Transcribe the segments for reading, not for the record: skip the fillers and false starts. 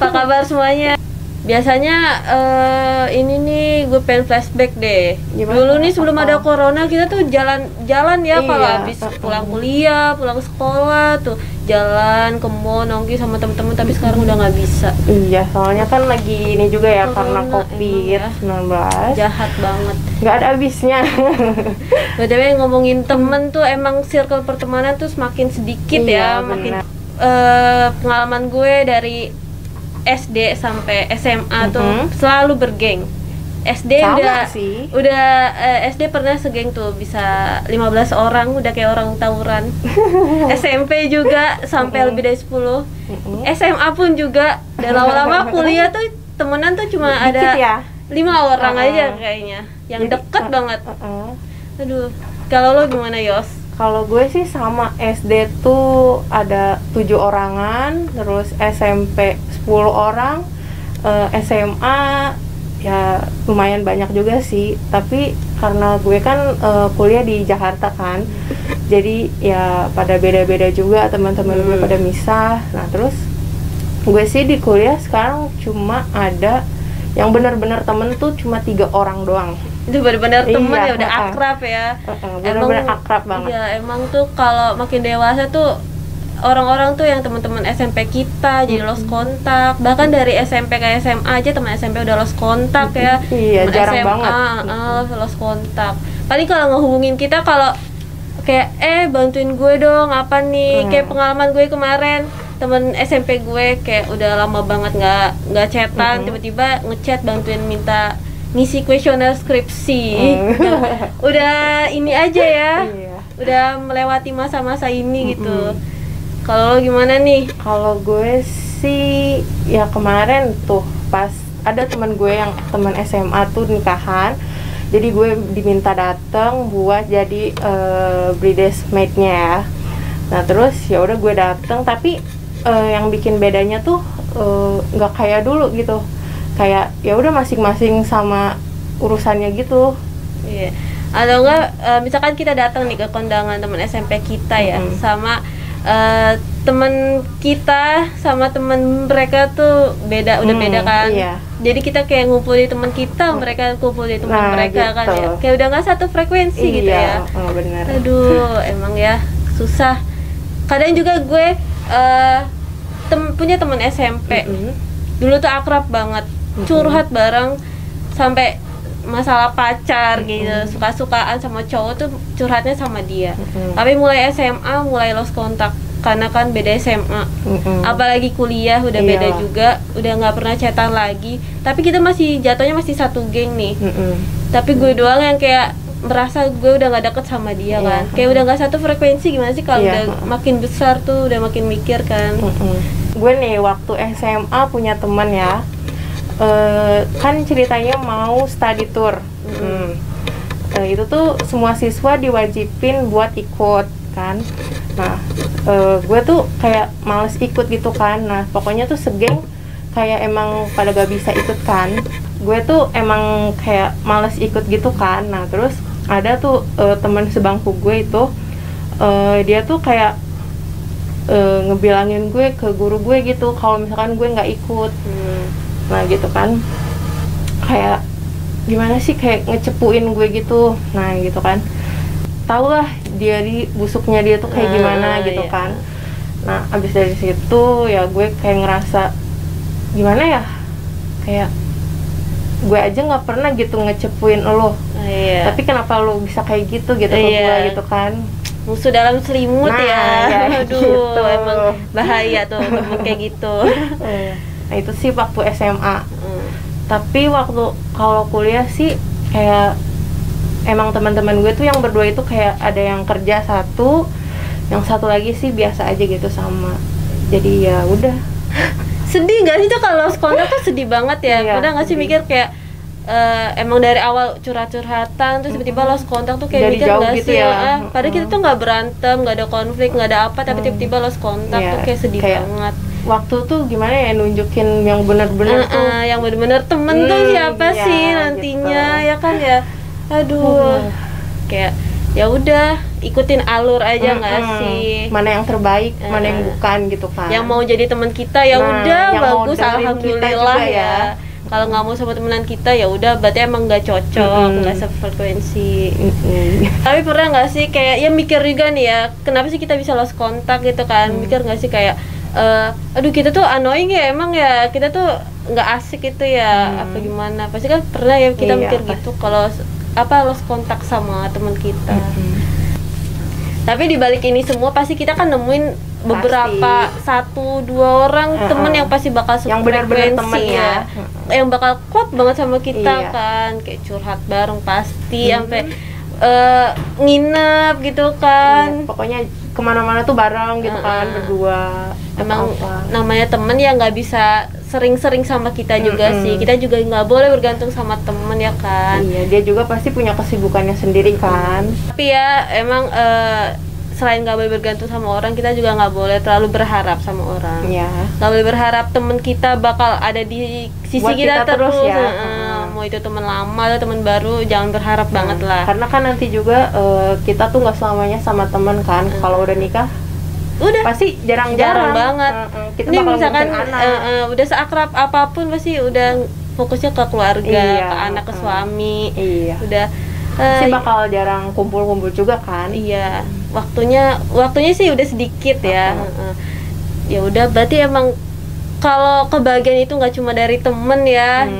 Apa kabar semuanya? Biasanya ini nih gue pengen flashback deh. Gimana? Dulu nih sebelum ada corona kita tuh jalan-jalan ya, Iya, kalau habis pulang kuliah, pulang sekolah tuh jalan ke mall nongki sama temen-temen, tapi sekarang udah nggak bisa. Iya, soalnya kan lagi ini juga ya karena Corona, COVID-19. Jahat banget. Nggak ada habisnya. BTW ngomongin temen tuh emang circle pertemanan tuh semakin sedikit Iya, ya, makin benar. pengalaman gue dari SD sampai SMA tuh selalu bergeng. SD Sama sih. udah SD pernah segeng tuh bisa 15 orang, udah kayak orang tawuran. SMP juga sampai lebih dari 10. SMA pun juga, dan lama-lama kuliah tuh temenan tuh cuma Dikit ada ya. 5 orang aja kayaknya, yang Jadi, deket banget. Aduh, kalau lo gimana, Yos? Kalau gue sih sama, SD tuh ada 7 orangan, terus SMP 10 orang, SMA ya lumayan banyak juga sih. Tapi karena gue kan kuliah di Jakarta kan, jadi ya pada beda-beda juga, teman-teman gue pada misah. Nah terus gue sih di kuliah sekarang cuma ada yang benar-benar temen tuh cuma 3 orang doang. Itu benar-benar temen Iya, ya, udah akrab ya. Benar-benar akrab banget. Iya, emang tuh kalau makin dewasa tuh orang-orang tuh yang teman-teman SMP kita jadi lost kontak. Bahkan dari SMP ke SMA aja teman SMP udah lost kontak ya. Iya, Temen jarang SMA, banget. lost kontak. Paling kalau ngehubungin kita kalau kayak bantuin gue dong apa nih, kayak pengalaman gue kemarin, temen SMP gue kayak udah lama banget nggak chatan, tiba-tiba ngechat bantuin minta ngisi kuesioner skripsi. Udah ini aja ya. Iya. Udah melewati masa-masa ini gitu. Kalau lo gimana nih? Kalau gue sih ya kemarin tuh pas ada teman gue yang teman SMA tuh nikahan, jadi gue diminta datang buat jadi bridesmaid-nya ya. Nah terus ya udah gue datang, tapi yang bikin bedanya tuh nggak kayak dulu gitu, kayak ya udah masing-masing sama urusannya gitu. Iya. Atau enggak misalkan kita datang nih ke kondangan teman SMP kita ya, sama teman kita sama teman mereka tuh beda, udah beda kan. Iya. Jadi kita kayak ngumpul di teman kita, mereka kumpul di teman mereka gitu. kan ya. Kayak udah nggak satu frekuensi gitu ya. Bener. Aduh, emang ya susah. Kadang juga gue punya teman SMP. Dulu tuh akrab banget, curhat bareng sampai masalah pacar gitu, suka-sukaan sama cowok tuh curhatnya sama dia. Tapi mulai SMA mulai lost kontak karena kan beda SMA. Apalagi kuliah udah beda juga, udah nggak pernah chatan lagi. Tapi kita masih jatuhnya masih satu geng nih. Tapi gue doang yang kayak merasa gue udah nggak deket sama dia kan. Kayak udah nggak satu frekuensi. Gimana sih kalau udah makin besar tuh udah makin mikir kan. Gue nih waktu SMA punya teman ya, kan ceritanya mau study tour. Itu tuh semua siswa diwajibin buat ikut kan. Nah gue tuh kayak males ikut gitu kan. Nah pokoknya tuh segeng kayak emang pada gak bisa ikut kan. Gue tuh emang kayak males ikut gitu kan. Nah terus ada tuh teman sebangku gue itu, dia tuh kayak ngebilangin gue ke guru gue gitu kalau misalkan gue nggak ikut. Nah gitu kan, kayak gimana sih, kayak ngecepuin gue gitu. Nah gitu kan, tau lah dia di busuknya dia tuh kayak gimana gitu kan. Nah abis dari situ ya gue kayak ngerasa gimana ya, kayak gue aja nggak pernah gitu ngecepuin lo, tapi kenapa lo bisa kayak gitu ke gue gitu kan. Musuh dalam selimut ya. Aduh, gitu. emang bahaya tuh temen kayak gitu. Nah itu sih waktu SMA. Tapi waktu kalau kuliah sih kayak emang teman-teman gue tuh yang berdua itu kayak ada yang kerja satu, yang satu lagi sih biasa aja gitu sama. Jadi ya udah. Sedih nggak sih tuh kalau lost kontak tuh, sedih banget ya. Iya, Udah nggak sih mikir kayak emang dari awal curhat-curhatan terus tiba-tiba lost kontak tuh kayak Jadi mikir jauh nggak gitu sih ya. padahal kita tuh nggak berantem, nggak ada konflik, nggak ada apa, tapi tiba-tiba lost kontak tuh kayak sedih banget. Waktu tuh gimana ya nunjukin yang benar-benar tuh yang benar-benar temen tuh siapa sih nantinya gitu. Ya kan ya. Aduh, kayak ya udah ikutin alur aja nggak sih, mana yang terbaik, mana yang bukan gitu kan. Yang mau jadi teman kita ya udah bagus, alhamdulillah ya. Kalau nggak mau sama temenan kita ya udah berarti emang nggak cocok, nggak sefrekuensi. Tapi pernah nggak sih kayak ya mikir juga nih ya, kenapa sih kita bisa lost kontak gitu kan? Mikir nggak sih kayak aduh kita tuh annoying ya, emang ya kita tuh nggak asik itu ya, apa gimana? Pasti kan pernah ya kita mikir gitu kalau lost kontak sama teman kita. Tapi dibalik ini semua pasti kita kan nemuin beberapa 1-2 orang temen yang pasti bakal yang benar-benar temen ya, yang bakal kuat banget sama kita kan, kayak curhat bareng pasti sampai nginep gitu kan. Pokoknya kemana-mana tuh bareng gitu kan, berdua. Emang namanya temen ya nggak bisa sering-sering sama kita juga sih, kita juga nggak boleh bergantung sama temen ya kan. Iya, dia juga pasti punya kesibukannya sendiri kan. Tapi ya emang selain nggak boleh bergantung sama orang, kita juga nggak boleh terlalu berharap sama orang. Nggak boleh berharap temen kita bakal ada di sisi buat kita terus ya. Mau itu teman lama atau teman baru, jangan berharap banget lah. Karena kan nanti juga kita tuh nggak selamanya sama temen kan. Kalau udah nikah udah pasti jarang-jarang banget. Kita ini bakal misalkan udah seakrab apapun pasti udah fokusnya ke keluarga, ke anak, ke suami. Udah pasti bakal jarang kumpul-kumpul juga kan. Waktunya sih udah sedikit ya. Ya udah berarti emang kalau kebahagiaan itu nggak cuma dari temen ya.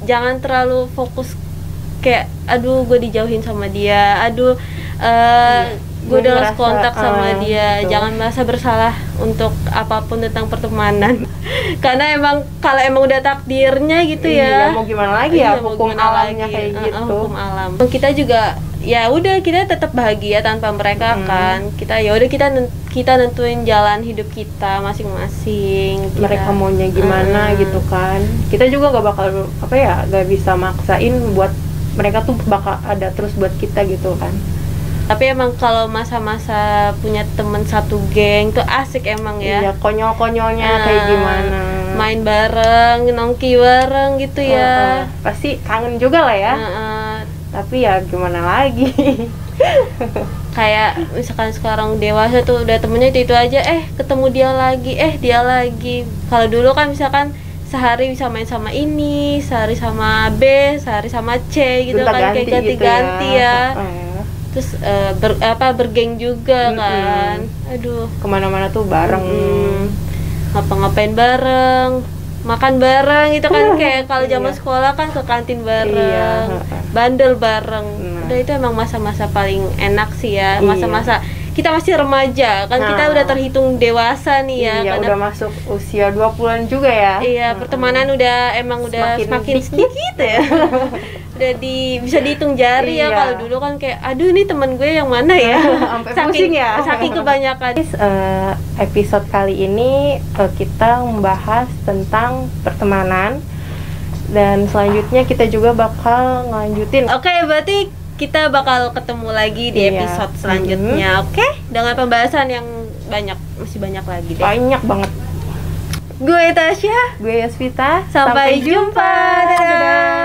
Jangan terlalu fokus kayak aduh gue dijauhin sama dia, aduh gue udah lost kontak sama dia. Jangan merasa bersalah untuk apapun tentang pertemanan. Karena emang kalau emang udah takdirnya gitu ya. Mau gimana lagi ya, hukum alamnya kayak gitu. Hukum alam. Kita juga ya udah kita tetap bahagia tanpa mereka kan. Kita ya udah kita nentuin jalan hidup kita masing-masing. Mereka maunya gimana gitu kan. Kita juga nggak bakal nggak bisa maksain buat mereka tuh bakal ada terus buat kita gitu kan. Tapi emang kalau masa-masa punya temen satu geng tuh asik emang ya. Iya, konyol-konyolnya kayak gimana. Main bareng, nongki bareng gitu ya. Pasti kangen juga lah ya. Tapi ya gimana lagi. Kayak misalkan sekarang dewasa tuh udah temennya itu aja, ketemu dia lagi. Kalau dulu kan misalkan sehari bisa main sama ini, sehari sama B, sehari sama C gitu kan, kayak ganti-ganti gitu ya. Terus bergeng juga kan. Aduh, kemana-mana tuh bareng, ngapa-ngapain bareng, makan bareng gitu kan. Kayak kalau zaman sekolah kan ke kantin bareng, bandel bareng. Udah itu emang masa-masa paling enak sih ya. Masa-masa kita masih remaja kan, kita udah terhitung dewasa nih ya. Udah masuk usia 20-an juga ya. Pertemanan udah semakin sedikit ya. Udah bisa dihitung jari ya. Kalau dulu kan kayak aduh ini temen gue yang mana ya. Saking kebanyakan. Episode kali ini kita membahas tentang pertemanan, dan selanjutnya kita juga bakal ngelanjutin. Oke, berarti kita bakal ketemu lagi di episode selanjutnya. Oke? Dengan pembahasan yang masih banyak lagi deh. Banyak banget. Gue Tasya, gue Yasvita. sampai jumpa. Dadah.